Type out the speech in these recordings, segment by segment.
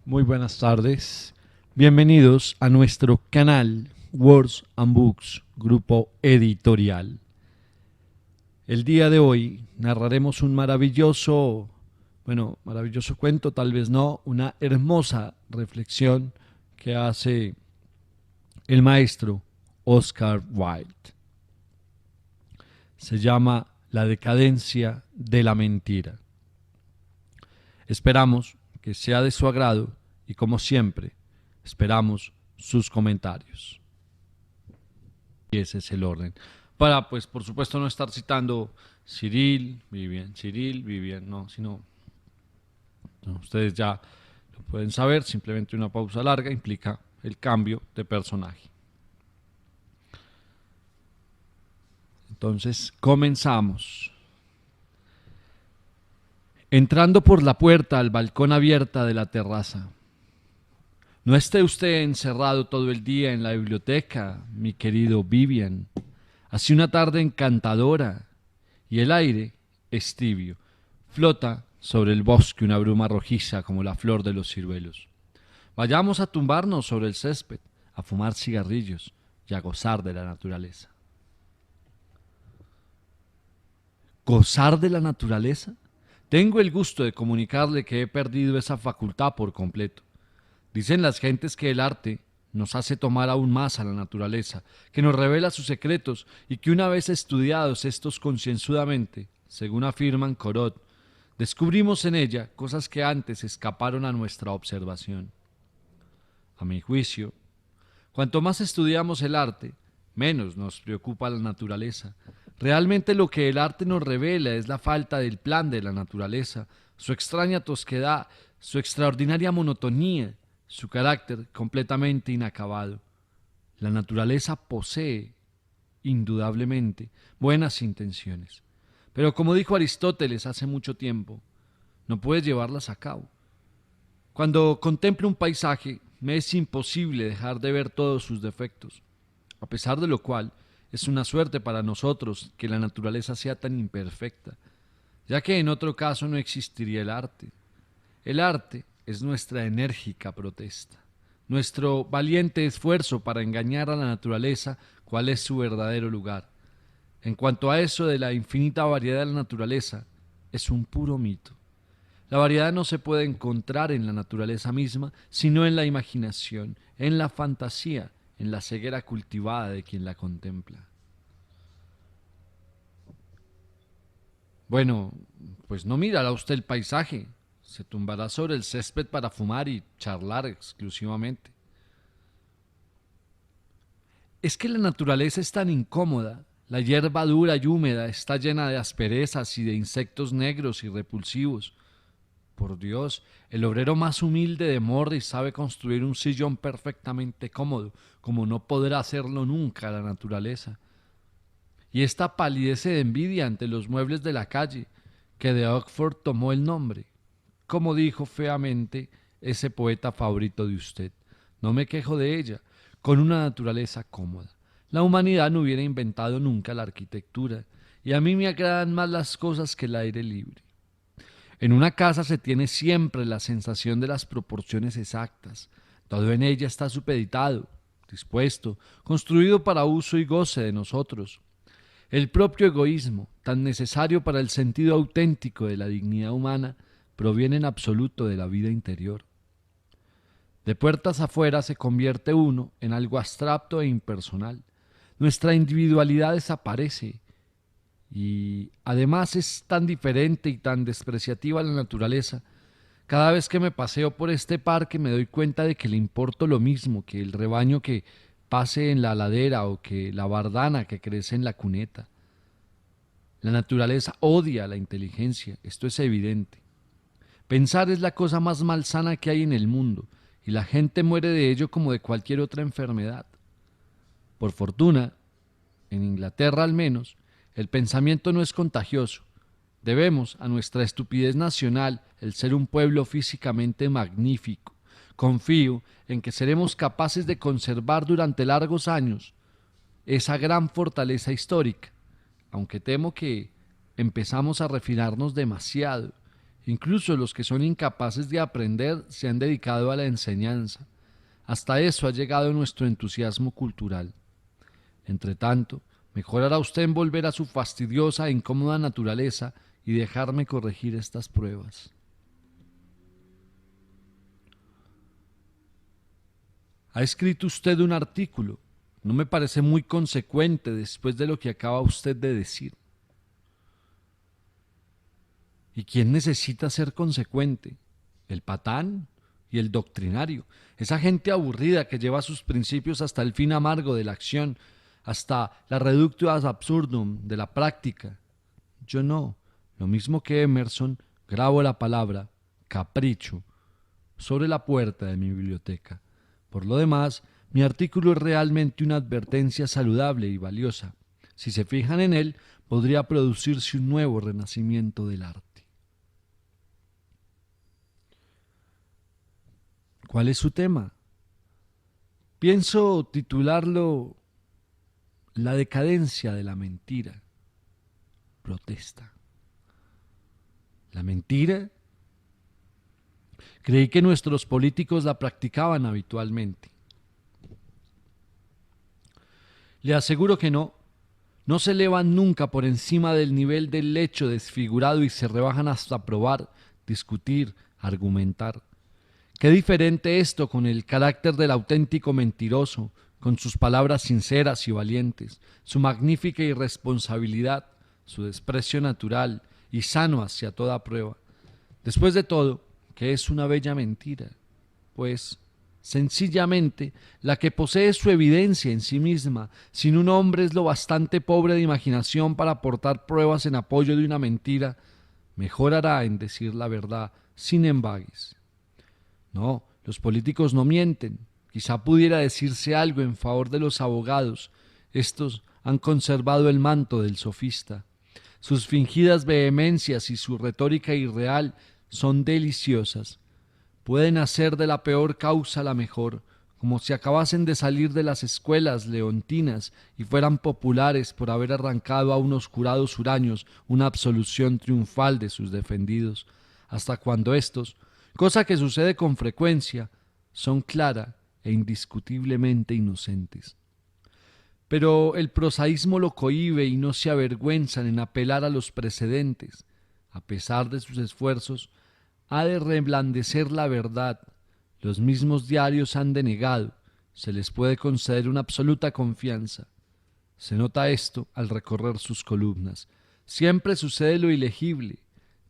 Muy buenas tardes. Bienvenidos a nuestro canal Words and Books, grupo editorial. El día de hoy narraremos un maravilloso cuento, tal vez no, una hermosa reflexión que hace el maestro Oscar Wilde. Se llama La decadencia de la mentira. Esperamos que sea de su agrado y, como siempre, esperamos sus comentarios. Y ese es el orden. Para, pues, por supuesto, no estar citando Cyril, Vivian, no, sino... No, ustedes ya lo pueden saber, simplemente una pausa larga implica el cambio de personaje. Entonces, comenzamos. Entrando por la puerta al balcón abierta de la terraza. No esté usted encerrado todo el día en la biblioteca, mi querido Vivian. Hace una tarde encantadora y el aire es tibio. Flota sobre el bosque una bruma rojiza como la flor de los ciruelos. Vayamos a tumbarnos sobre el césped, a fumar cigarrillos y a gozar de la naturaleza. ¿Gozar de la naturaleza? Tengo el gusto de comunicarle que he perdido esa facultad por completo. Dicen las gentes que el arte nos hace tomar aún más a la naturaleza, que nos revela sus secretos y que una vez estudiados estos concienzudamente, según afirman Corot, descubrimos en ella cosas que antes escaparon a nuestra observación. A mi juicio, cuanto más estudiamos el arte, menos nos preocupa la naturaleza. Realmente lo que el arte nos revela es la falta del plan de la naturaleza, su extraña tosquedad, su extraordinaria monotonía, su carácter completamente inacabado. La naturaleza posee, indudablemente, buenas intenciones, pero como dijo Aristóteles hace mucho tiempo, no puedes llevarlas a cabo. Cuando contemplo un paisaje, me es imposible dejar de ver todos sus defectos, a pesar de lo cual es una suerte para nosotros que la naturaleza sea tan imperfecta, ya que en otro caso no existiría el arte. El arte es nuestra enérgica protesta, nuestro valiente esfuerzo para engañar a la naturaleza cuál es su verdadero lugar. En cuanto a eso de la infinita variedad de la naturaleza, es un puro mito. La variedad no se puede encontrar en la naturaleza misma, sino en la imaginación, en la fantasía, en la ceguera cultivada de quien la contempla. Bueno, pues no mirará usted el paisaje, se tumbará sobre el césped para fumar y charlar exclusivamente. Es que la naturaleza es tan incómoda, la hierba dura y húmeda está llena de asperezas y de insectos negros y repulsivos. Por Dios, el obrero más humilde de Morris sabe construir un sillón perfectamente cómodo, como no podrá hacerlo nunca la naturaleza. Y esta palidece de envidia ante los muebles de la calle, que de Oxford tomó el nombre. Como dijo feamente ese poeta favorito de usted, no me quejo de ella, con una naturaleza cómoda. La humanidad no hubiera inventado nunca la arquitectura, y a mí me agradan más las cosas que el aire libre. En una casa se tiene siempre la sensación de las proporciones exactas. Todo en ella está supeditado, dispuesto, construido para uso y goce de nosotros. El propio egoísmo, tan necesario para el sentido auténtico de la dignidad humana, proviene en absoluto de la vida interior. De puertas afuera se convierte uno en algo abstracto e impersonal. Nuestra individualidad desaparece y además es tan diferente y tan despreciativa la naturaleza. Cada vez que me paseo por este parque me doy cuenta de que le importo lo mismo que el rebaño que pase en la ladera o que la bardana que crece en la cuneta. La naturaleza odia la inteligencia, esto es evidente. Pensar es la cosa más malsana que hay en el mundo y la gente muere de ello como de cualquier otra enfermedad. Por fortuna, en Inglaterra al menos, el pensamiento no es contagioso. Debemos a nuestra estupidez nacional el ser un pueblo físicamente magnífico. Confío en que seremos capaces de conservar durante largos años esa gran fortaleza histórica, aunque temo que empezamos a refinarnos demasiado Incluso los que son incapaces de aprender se han dedicado a la enseñanza. Hasta eso ha llegado nuestro entusiasmo cultural. Entretanto, mejor hará usted en volver a su fastidiosa e incómoda naturaleza y dejarme corregir estas pruebas. Ha escrito usted un artículo. No me parece muy consecuente después de lo que acaba usted de decir. ¿Y quién necesita ser consecuente? ¿El patán y el doctrinario? Esa gente aburrida que lleva sus principios hasta el fin amargo de la acción, hasta la reductio ad absurdum de la práctica. Yo no, lo mismo que Emerson, grabo la palabra capricho sobre la puerta de mi biblioteca. Por lo demás, mi artículo es realmente una advertencia saludable y valiosa. Si se fijan en él, podría producirse un nuevo renacimiento del arte. ¿Cuál es su tema? Pienso titularlo La decadencia de la mentira. Protesta. ¿La mentira? Creí que nuestros políticos la practicaban habitualmente. Le aseguro que no. No se elevan nunca por encima del nivel del lecho desfigurado y se rebajan hasta probar, discutir, argumentar. Qué diferente esto con el carácter del auténtico mentiroso, con sus palabras sinceras y valientes, su magnífica irresponsabilidad, su desprecio natural y sano hacia toda prueba. Después de todo, ¿qué es una bella mentira? Pues, sencillamente, la que posee su evidencia en sí misma, sin un hombre es lo bastante pobre de imaginación para aportar pruebas en apoyo de una mentira, mejor hará en decir la verdad sin embagues. No, los políticos no mienten. Quizá pudiera decirse algo en favor de los abogados. Estos han conservado el manto del sofista. Sus fingidas vehemencias y su retórica irreal son deliciosas. Pueden hacer de la peor causa la mejor, como si acabasen de salir de las escuelas leontinas y fueran populares por haber arrancado a unos jurados huraños una absolución triunfal de sus defendidos, hasta cuando éstos, cosa que sucede con frecuencia, son clara e indiscutiblemente inocentes. Pero el prosaísmo lo cohíbe y no se avergüenzan en apelar a los precedentes. A pesar de sus esfuerzos, ha de reblandecer la verdad. Los mismos diarios han denegado. Se les puede conceder una absoluta confianza. Se nota esto al recorrer sus columnas. Siempre sucede lo ilegible.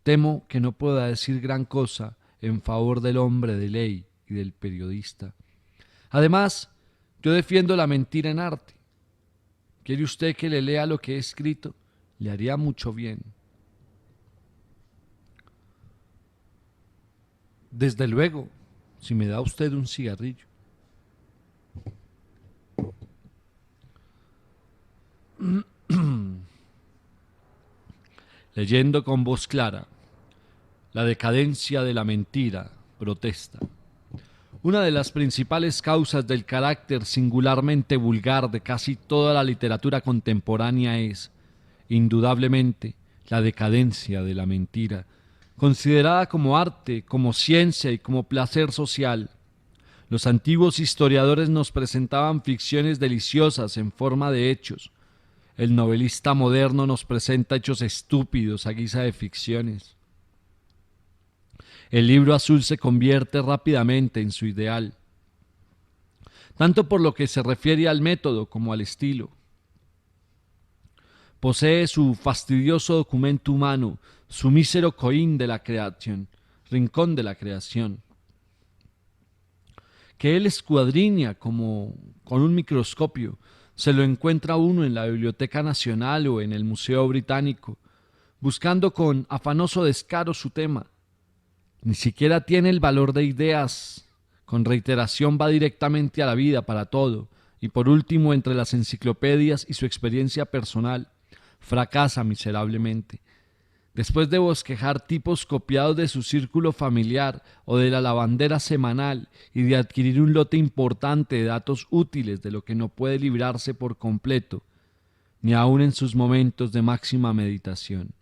Temo que no pueda decir gran cosa en favor del hombre de ley y del periodista. Además, yo defiendo la mentira en arte. ¿Quiere usted que le lea lo que he escrito? Le haría mucho bien. Desde luego, si me da usted un cigarrillo. Leyendo con voz clara, la decadencia de la mentira, protesta. Una de las principales causas del carácter singularmente vulgar de casi toda la literatura contemporánea es, indudablemente, la decadencia de la mentira, considerada como arte, como ciencia y como placer social. Los antiguos historiadores nos presentaban ficciones deliciosas en forma de hechos. El novelista moderno nos presenta hechos estúpidos a guisa de ficciones. El libro azul se convierte rápidamente en su ideal, tanto por lo que se refiere al método como al estilo. Posee su fastidioso documento humano, su mísero coín de la creación, rincón de la creación, que él escuadriña como con un microscopio. Se lo encuentra uno en la Biblioteca Nacional o en el Museo Británico, buscando con afanoso descaro su tema. Ni siquiera tiene el valor de ideas. Con reiteración va directamente a la vida para todo. Y por último, entre las enciclopedias y su experiencia personal, fracasa miserablemente. Después de bosquejar tipos copiados de su círculo familiar o de la lavandera semanal y de adquirir un lote importante de datos útiles de lo que no puede librarse por completo, ni aun en sus momentos de máxima meditación.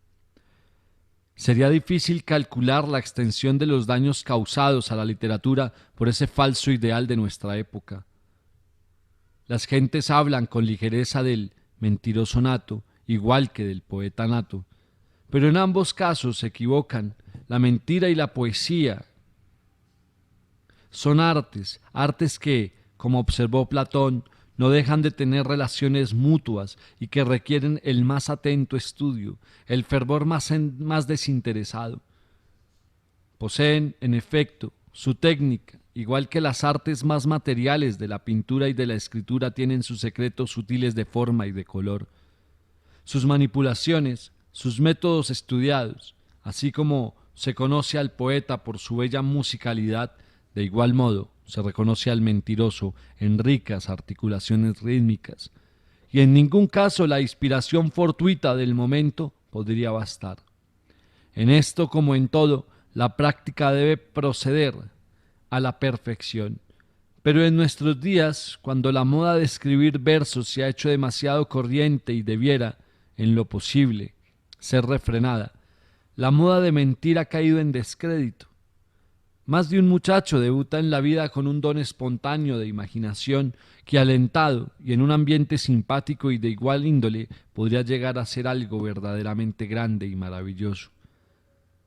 Sería difícil calcular la extensión de los daños causados a la literatura por ese falso ideal de nuestra época. Las gentes hablan con ligereza del mentiroso nato, igual que del poeta nato, pero en ambos casos se equivocan. La mentira y la poesía son artes, artes que, como observó Platón, no dejan de tener relaciones mutuas y que requieren el más atento estudio, el fervor más desinteresado. Poseen, en efecto, su técnica, igual que las artes más materiales de la pintura y de la escritura tienen sus secretos sutiles de forma y de color. Sus manipulaciones, sus métodos estudiados, así como se conoce al poeta por su bella musicalidad, de igual modo se reconoce al mentiroso en ricas articulaciones rítmicas, y en ningún caso la inspiración fortuita del momento podría bastar. En esto, como en todo, la práctica debe proceder a la perfección. Pero en nuestros días, cuando la moda de escribir versos se ha hecho demasiado corriente y debiera, en lo posible, ser refrenada, la moda de mentir ha caído en descrédito. Más de un muchacho debuta en la vida con un don espontáneo de imaginación que, alentado y en un ambiente simpático y de igual índole, podría llegar a ser algo verdaderamente grande y maravilloso.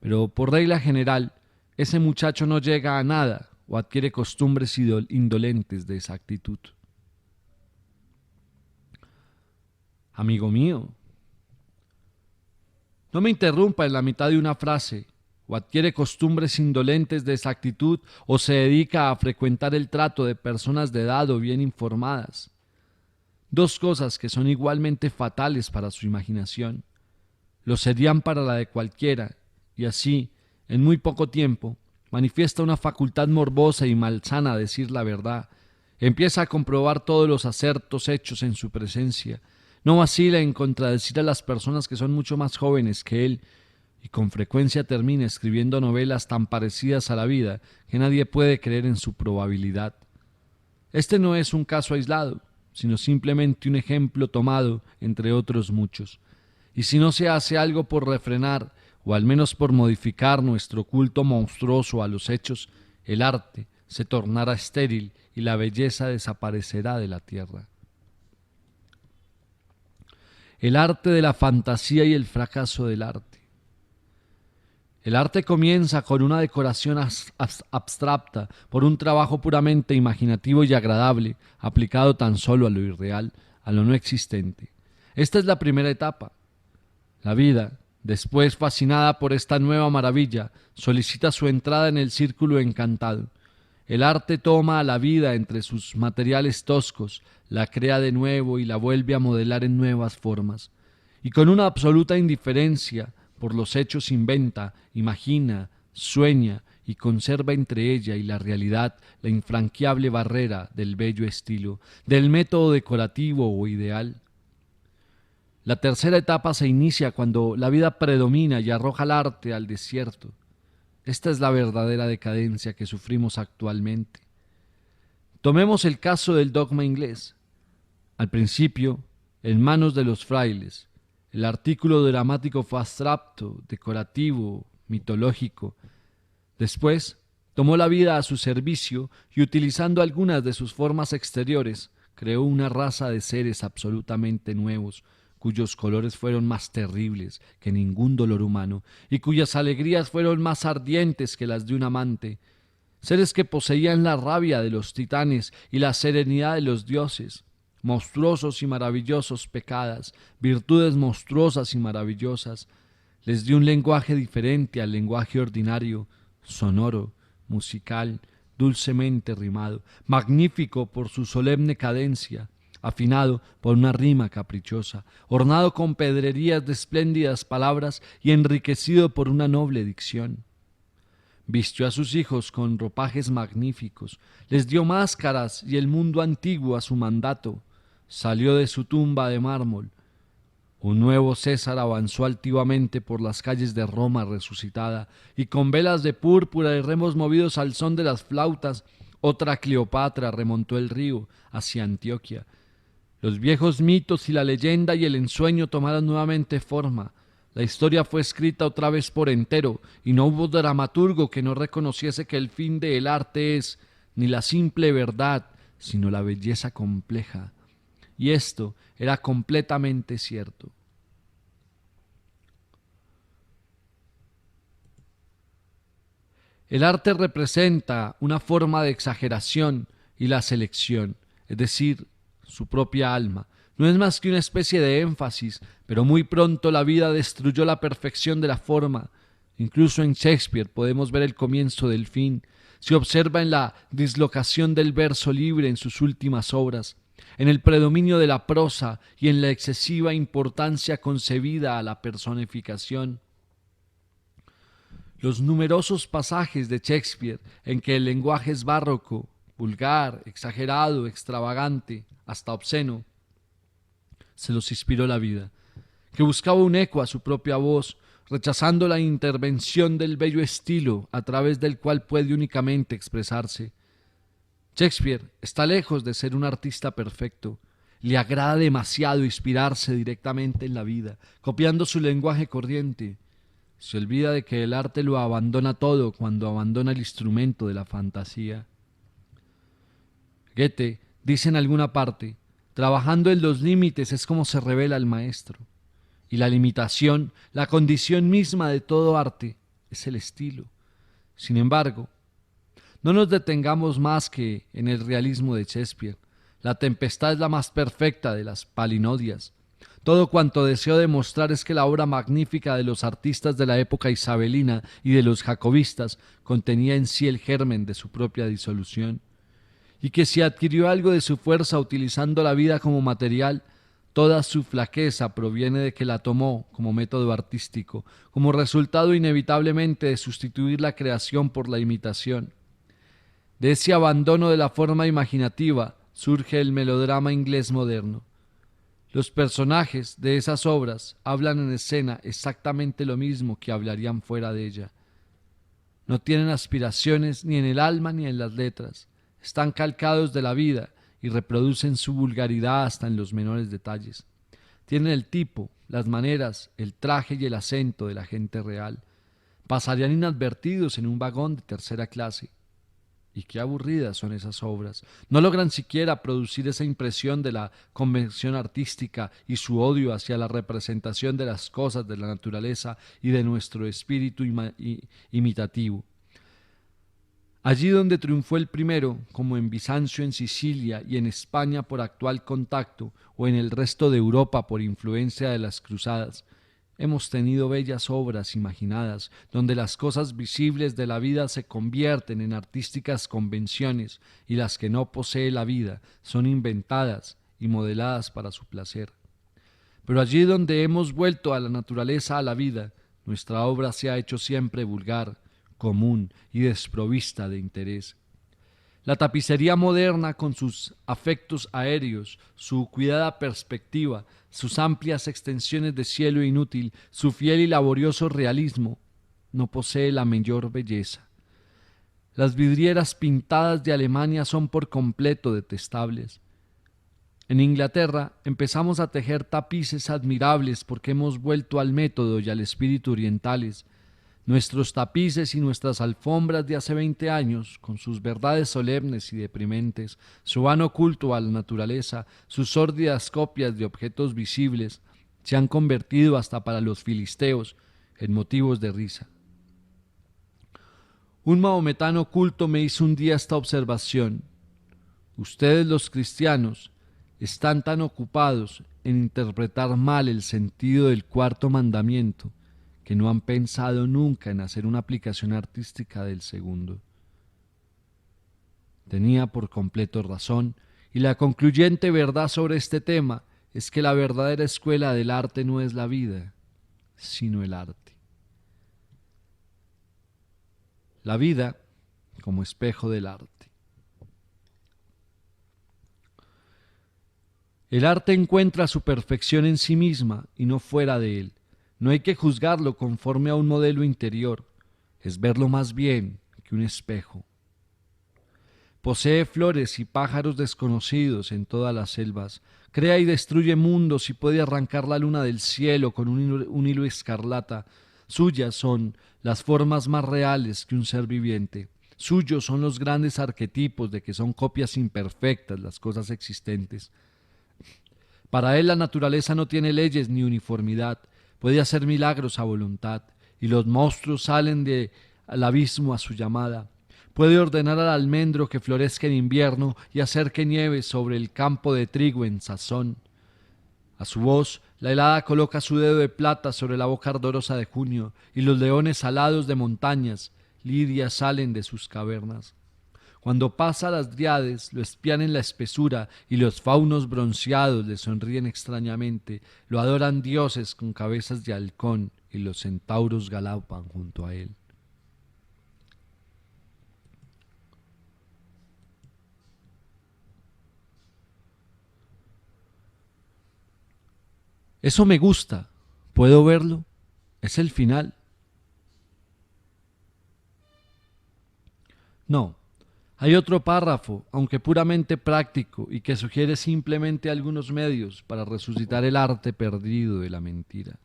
Pero por regla general, ese muchacho no llega a nada o adquiere costumbres indolentes de esa actitud. Amigo mío, no me interrumpa en la mitad de una frase. O adquiere costumbres indolentes de exactitud, o se dedica a frecuentar el trato de personas de edad o bien informadas. Dos cosas que son igualmente fatales para su imaginación. Lo serían para la de cualquiera, y así, en muy poco tiempo, manifiesta una facultad morbosa y malsana a decir la verdad. Empieza a comprobar todos los acertos hechos en su presencia. No vacila en contradecir a las personas que son mucho más jóvenes que él, y con frecuencia termina escribiendo novelas tan parecidas a la vida que nadie puede creer en su probabilidad. Este no es un caso aislado, sino simplemente un ejemplo tomado entre otros muchos. Y si no se hace algo por refrenar, o al menos por modificar nuestro culto monstruoso a los hechos, el arte se tornará estéril y la belleza desaparecerá de la tierra. El arte de la fantasía y el fracaso del arte. El arte comienza con una decoración abstracta, por un trabajo puramente imaginativo y agradable, aplicado tan solo a lo irreal, a lo no existente. Esta es la primera etapa. La vida, después fascinada por esta nueva maravilla, solicita su entrada en el círculo encantado. El arte toma a la vida entre sus materiales toscos, la crea de nuevo y la vuelve a modelar en nuevas formas. Y con una absoluta indiferencia por los hechos inventa, imagina, sueña y conserva entre ella y la realidad la infranqueable barrera del bello estilo, del método decorativo o ideal. La tercera etapa se inicia cuando la vida predomina y arroja el arte al desierto. Esta es la verdadera decadencia que sufrimos actualmente. Tomemos el caso del dogma inglés. Al principio, en manos de los frailes, el artículo dramático fue abstracto, decorativo, mitológico. Después, tomó la vida a su servicio y, utilizando algunas de sus formas exteriores, creó una raza de seres absolutamente nuevos, cuyos colores fueron más terribles que ningún dolor humano y cuyas alegrías fueron más ardientes que las de un amante. Seres que poseían la rabia de los titanes y la serenidad de los dioses, monstruosos y maravillosos pecadas, virtudes monstruosas y maravillosas. Les dio un lenguaje diferente al lenguaje ordinario, sonoro, musical, dulcemente rimado, magnífico por su solemne cadencia, afinado por una rima caprichosa, ornado con pedrerías de espléndidas palabras y enriquecido por una noble dicción. Vistió a sus hijos con ropajes magníficos, les dio máscaras y el mundo antiguo a su mandato. Salió de su tumba de mármol. Un nuevo César avanzó altivamente por las calles de Roma resucitada, y con velas de púrpura y remos movidos al son de las flautas, otra Cleopatra remontó el río hacia Antioquia. Los viejos mitos y la leyenda y el ensueño tomaron nuevamente forma. La historia fue escrita otra vez por entero, y no hubo dramaturgo que no reconociese que el fin del arte es ni la simple verdad, sino la belleza compleja. Y esto era completamente cierto. El arte representa una forma de exageración y la selección, es decir, su propia alma. No es más que una especie de énfasis, pero muy pronto la vida destruyó la perfección de la forma. Incluso en Shakespeare podemos ver el comienzo del fin. Se observa en la dislocación del verso libre en sus últimas obras, en el predominio de la prosa y en la excesiva importancia concebida a la personificación. Los numerosos pasajes de Shakespeare en que el lenguaje es barroco, vulgar, exagerado, extravagante, hasta obsceno, se los inspiró la vida, que buscaba un eco a su propia voz, rechazando la intervención del bello estilo a través del cual puede únicamente expresarse. Shakespeare está lejos de ser un artista perfecto. Le agrada demasiado inspirarse directamente en la vida, copiando su lenguaje corriente. Se olvida de que el arte lo abandona todo cuando abandona el instrumento de la fantasía. Goethe dice en alguna parte: trabajando en los límites es como se revela el maestro. Y la limitación, la condición misma de todo arte, es el estilo. Sin embargo, no nos detengamos más que en el realismo de Shakespeare. La tempestad es la más perfecta de las palinodias. Todo cuanto deseo demostrar es que la obra magnífica de los artistas de la época isabelina y de los jacobistas contenía en sí el germen de su propia disolución, y que si adquirió algo de su fuerza utilizando la vida como material, toda su flaqueza proviene de que la tomó como método artístico, como resultado inevitablemente de sustituir la creación por la imitación. De ese abandono de la forma imaginativa surge el melodrama inglés moderno. Los personajes de esas obras hablan en escena exactamente lo mismo que hablarían fuera de ella. No tienen aspiraciones ni en el alma ni en las letras. Están calcados de la vida y reproducen su vulgaridad hasta en los menores detalles. Tienen el tipo, las maneras, el traje y el acento de la gente real. Pasarían inadvertidos en un vagón de tercera clase. Y qué aburridas son esas obras. No logran siquiera producir esa impresión de la convención artística y su odio hacia la representación de las cosas de la naturaleza y de nuestro espíritu imitativo. Allí donde triunfó el primero, como en Bizancio en Sicilia y en España por actual contacto, o en el resto de Europa por influencia de las cruzadas, hemos tenido bellas obras imaginadas, donde las cosas visibles de la vida se convierten en artísticas convenciones y las que no posee la vida son inventadas y modeladas para su placer. Pero allí donde hemos vuelto a la naturaleza, a la vida, nuestra obra se ha hecho siempre vulgar, común y desprovista de interés. La tapicería moderna, con sus afectos aéreos, su cuidada perspectiva, sus amplias extensiones de cielo inútil, su fiel y laborioso realismo, no posee la mayor belleza. Las vidrieras pintadas de Alemania son por completo detestables. En Inglaterra empezamos a tejer tapices admirables porque hemos vuelto al método y al espíritu orientales. Nuestros tapices y nuestras alfombras de hace 20 años, con sus verdades solemnes y deprimentes, su vano culto a la naturaleza, sus sórdidas copias de objetos visibles, se han convertido hasta para los filisteos en motivos de risa. Un mahometano culto me hizo un día esta observación: ustedes los cristianos están tan ocupados en interpretar mal el sentido del cuarto mandamiento que no han pensado nunca en hacer una aplicación artística del segundo. Tenía por completo razón, y la concluyente verdad sobre este tema es que la verdadera escuela del arte no es la vida, sino el arte. La vida como espejo del arte. El arte encuentra su perfección en sí misma y no fuera de él. No hay que juzgarlo conforme a un modelo interior, es verlo más bien que un espejo. Posee flores y pájaros desconocidos en todas las selvas. Crea y destruye mundos y puede arrancar la luna del cielo con un hilo escarlata. Suyas son las formas más reales que un ser viviente. Suyos son los grandes arquetipos de que son copias imperfectas las cosas existentes. Para él la naturaleza no tiene leyes ni uniformidad, puede hacer milagros a voluntad, y los monstruos salen del abismo a su llamada. Puede ordenar al almendro que florezca en invierno y hacer que nieve sobre el campo de trigo en sazón. A su voz, la helada coloca su dedo de plata sobre la boca ardorosa de junio, y los leones alados de montañas, lidias salen de sus cavernas. Cuando pasa las dríades, lo espían en la espesura, y los faunos bronceados le sonríen extrañamente, lo adoran dioses con cabezas de halcón, y los centauros galopan junto a él. Eso me gusta. ¿Puedo verlo? Es el final. No. Hay otro párrafo, aunque puramente práctico, y que sugiere simplemente algunos medios para resucitar el arte perdido de la mentira.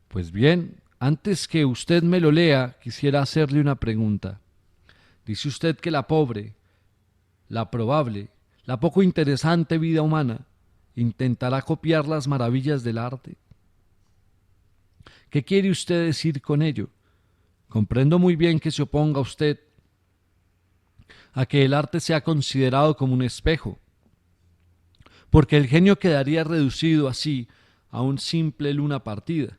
Pues bien, antes que usted me lo lea, quisiera hacerle una pregunta. Dice usted que la pobre, la probable, la poco interesante vida humana intentará copiar las maravillas del arte. ¿Qué quiere usted decir con ello? Comprendo muy bien que se oponga usted a que el arte sea considerado como un espejo, porque el genio quedaría reducido así a un simple luna partida.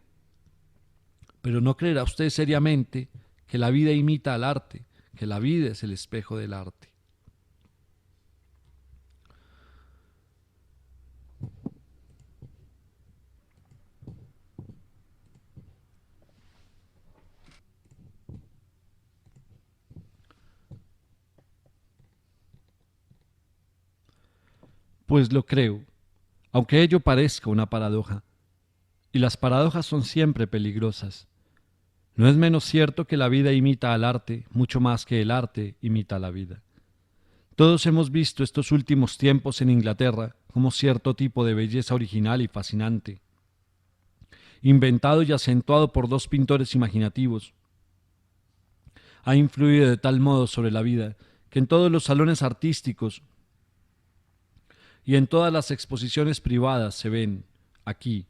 Pero ¿no creerá usted seriamente que la vida imita al arte, que la vida es el espejo del arte? Pues lo creo, aunque ello parezca una paradoja, y las paradojas son siempre peligrosas. No es menos cierto que la vida imita al arte mucho más que el arte imita a la vida. Todos hemos visto estos últimos tiempos en Inglaterra como cierto tipo de belleza original y fascinante, inventado y acentuado por dos pintores imaginativos, ha influido de tal modo sobre la vida que en todos los salones artísticos y en todas las exposiciones privadas se ven, aquí,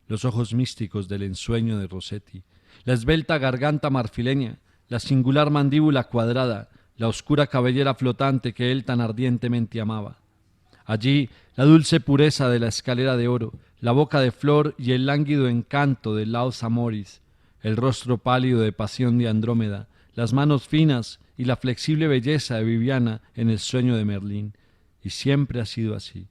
los ojos místicos del ensueño de Rossetti, la esbelta garganta marfileña, la singular mandíbula cuadrada, la oscura cabellera flotante que él tan ardientemente amaba. Allí, la dulce pureza de la escalera de oro, la boca de flor y el lánguido encanto de Laus Amoris, el rostro pálido de pasión de Andrómeda, las manos finas y la flexible belleza de Viviana en el sueño de Merlín. Y siempre ha sido así.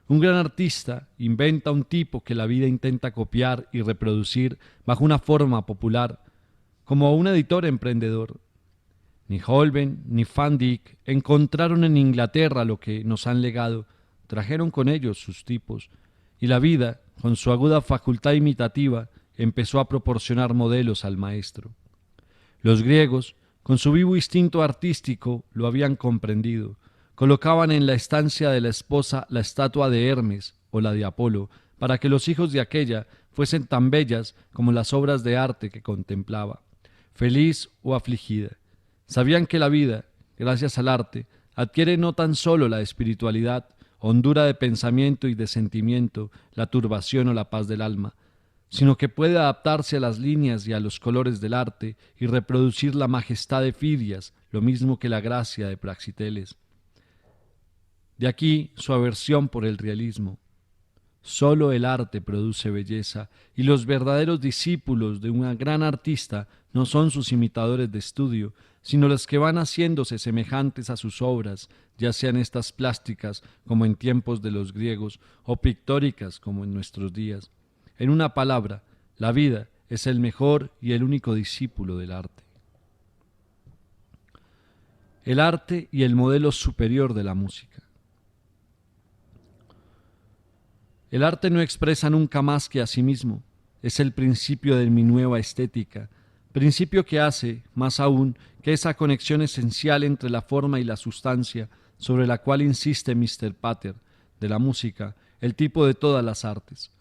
Un gran artista inventa un tipo que la vida intenta copiar y reproducir bajo una forma popular, como un editor emprendedor. Ni Holbein ni Van Dyck encontraron en Inglaterra lo que nos han legado, trajeron con ellos sus tipos, y la vida, con su aguda facultad imitativa, empezó a proporcionar modelos al maestro. Los griegos, con su vivo instinto artístico, lo habían comprendido. Colocaban en la estancia de la esposa la estatua de Hermes o la de Apolo, para que los hijos de aquella fuesen tan bellas como las obras de arte que contemplaba, feliz o afligida. Sabían que la vida, gracias al arte, adquiere no tan solo la espiritualidad, hondura de pensamiento y de sentimiento, la turbación o la paz del alma, sino que puede adaptarse a las líneas y a los colores del arte y reproducir la majestad de Fidias, lo mismo que la gracia de Praxiteles. De aquí su aversión por el realismo. Solo el arte produce belleza, y los verdaderos discípulos de un gran artista no son sus imitadores de estudio, sino los que van haciéndose semejantes a sus obras, ya sean estas plásticas como en tiempos de los griegos, o pictóricas como en nuestros días. En una palabra, la vida es el mejor y el único discípulo del arte. El arte y el modelo superior de la música. El arte no expresa nunca más que a sí mismo, es el principio de mi nueva estética. principio que hace, más aún, que esa conexión esencial entre la forma y la sustancia, sobre la cual insiste Mr. Pater, de la música, el tipo de todas las artes.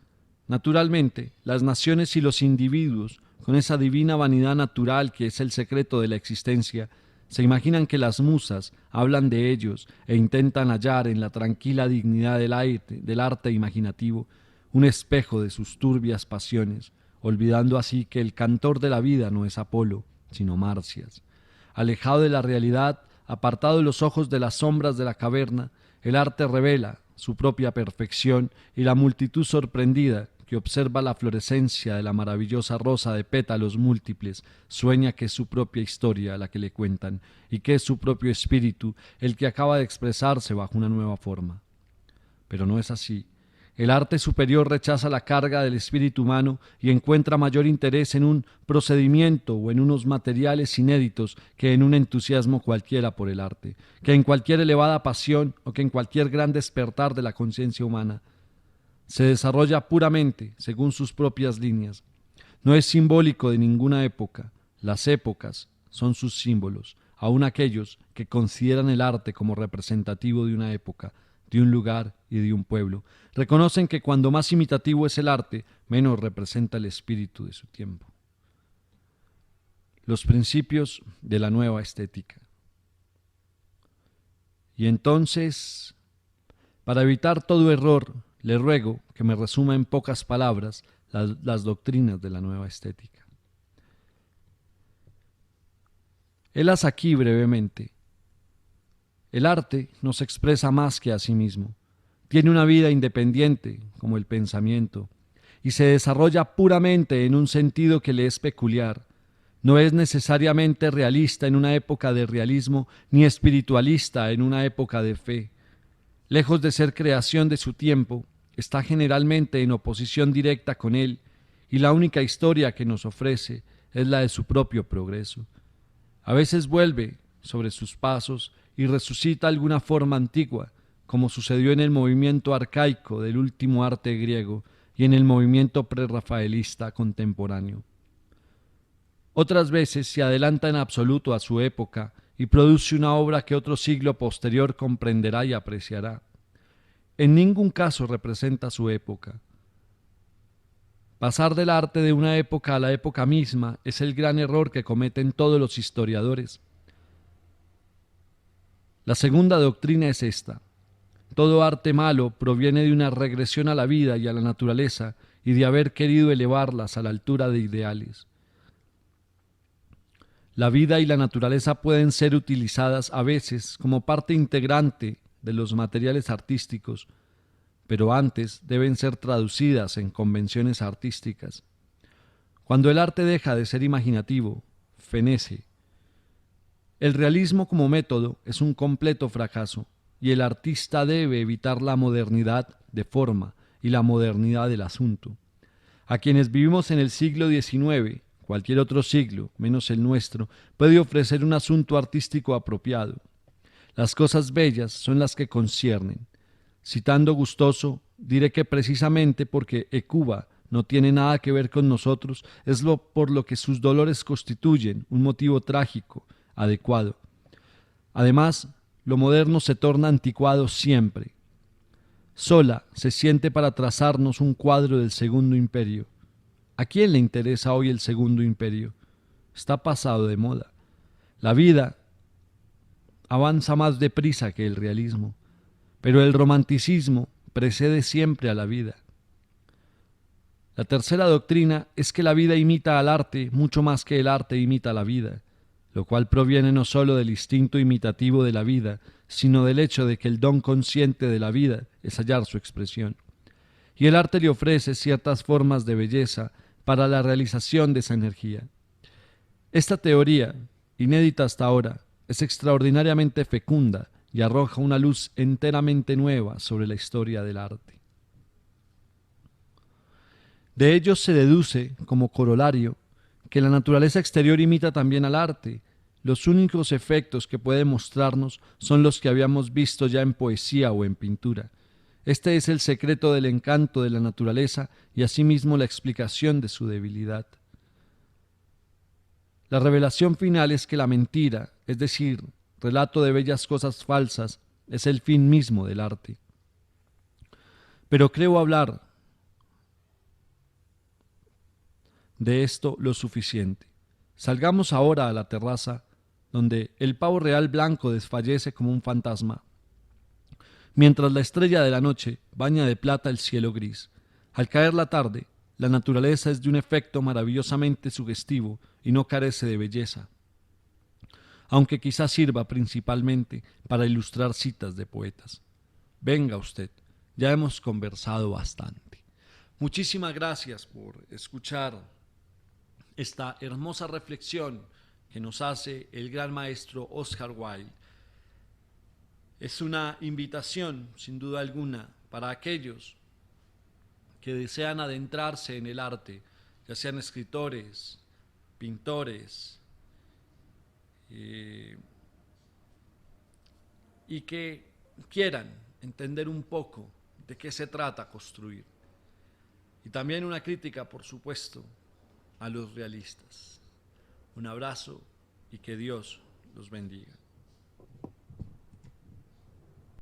Naturalmente, las naciones y los individuos, con esa divina vanidad natural que es el secreto de la existencia, se imaginan que las musas hablan de ellos e intentan hallar en la tranquila dignidad del arte imaginativo un espejo de sus turbias pasiones, olvidando así que el cantor de la vida no es Apolo, sino Marcias. Alejado de la realidad, apartado de los ojos de las sombras de la caverna, el arte revela su propia perfección y la multitud sorprendida que observa la florescencia de la maravillosa rosa de pétalos múltiples, sueña que es su propia historia la que le cuentan y que es su propio espíritu el que acaba de expresarse bajo una nueva forma. Pero no es así. El arte superior rechaza la carga del espíritu humano y encuentra mayor interés en un procedimiento o en unos materiales inéditos que en un entusiasmo cualquiera por el arte, que en cualquier elevada pasión o que en cualquier gran despertar de la conciencia humana. Se desarrolla puramente según sus propias líneas. No es simbólico de ninguna época. Las épocas son sus símbolos, aun aquellos que consideran el arte como representativo de una época, de un lugar y de un pueblo. Reconocen que cuando más imitativo es el arte, menos representa el espíritu de su tiempo. Los principios de la nueva estética. Y entonces, para evitar todo error, le ruego que me resuma en pocas palabras las doctrinas de la nueva estética. Helas aquí brevemente. El arte no se expresa más que a sí mismo. Tiene una vida independiente, como el pensamiento, y se desarrolla puramente en un sentido que le es peculiar. No es necesariamente realista en una época de realismo, ni espiritualista en una época de fe. Lejos de ser creación de su tiempo, está generalmente en oposición directa con él, y la única historia que nos ofrece es la de su propio progreso. A veces vuelve sobre sus pasos y resucita alguna forma antigua, como sucedió en el movimiento arcaico del último arte griego y en el movimiento prerrafaelista contemporáneo. Otras veces se adelanta en absoluto a su época y produce una obra que otro siglo posterior comprenderá y apreciará. En ningún caso representa su época. Pasar del arte de una época a la época misma es el gran error que cometen todos los historiadores. La segunda doctrina es esta: todo arte malo proviene de una regresión a la vida y a la naturaleza y de haber querido elevarlas a la altura de ideales. La vida y la naturaleza pueden ser utilizadas a veces como parte integrante de los materiales artísticos, pero antes deben ser traducidas en convenciones artísticas. Cuando el arte deja de ser imaginativo, fenece. El realismo como método es un completo fracaso, y el artista debe evitar la modernidad de forma y la modernidad del asunto. A quienes vivimos en el siglo XIX, cualquier otro siglo, menos el nuestro, puede ofrecer un asunto artístico apropiado. Las cosas bellas son las que conciernen. Citando Gustoso, diré que precisamente porque Hecuba no tiene nada que ver con nosotros, es por lo que sus dolores constituyen un motivo trágico, adecuado. Además, lo moderno se torna anticuado siempre. Zola se siente para trazarnos un cuadro del Segundo Imperio. ¿A quién le interesa hoy el Segundo Imperio? Está pasado de moda. La vida avanza más deprisa que el realismo, pero el romanticismo precede siempre a la vida. La tercera doctrina es que la vida imita al arte mucho más que el arte imita a la vida, lo cual proviene no sólo del instinto imitativo de la vida, sino del hecho de que el don consciente de la vida es hallar su expresión. Y el arte le ofrece ciertas formas de belleza para la realización de esa energía. Esta teoría, inédita hasta ahora, es extraordinariamente fecunda y arroja una luz enteramente nueva sobre la historia del arte. De ello se deduce, como corolario, que la naturaleza exterior imita también al arte. Los únicos efectos que puede mostrarnos son los que habíamos visto ya en poesía o en pintura. Este es el secreto del encanto de la naturaleza y asimismo la explicación de su debilidad. La revelación final es que la mentira, es decir, relato de bellas cosas falsas, es el fin mismo del arte. Pero creo hablar de esto lo suficiente. Salgamos ahora a la terraza, donde el pavo real blanco desfallece como un fantasma, mientras la estrella de la noche baña de plata el cielo gris. Al caer la tarde, la naturaleza es de un efecto maravillosamente sugestivo y no carece de belleza, aunque quizás sirva principalmente para ilustrar citas de poetas. Venga usted, ya hemos conversado bastante. Muchísimas gracias por escuchar esta hermosa reflexión que nos hace el gran maestro Oscar Wilde. Es una invitación, sin duda alguna, para aquellos que desean adentrarse en el arte, ya sean escritores, pintores, y que quieran entender un poco de qué se trata construir. Y también una crítica, por supuesto, a los realistas. Un abrazo y que Dios los bendiga.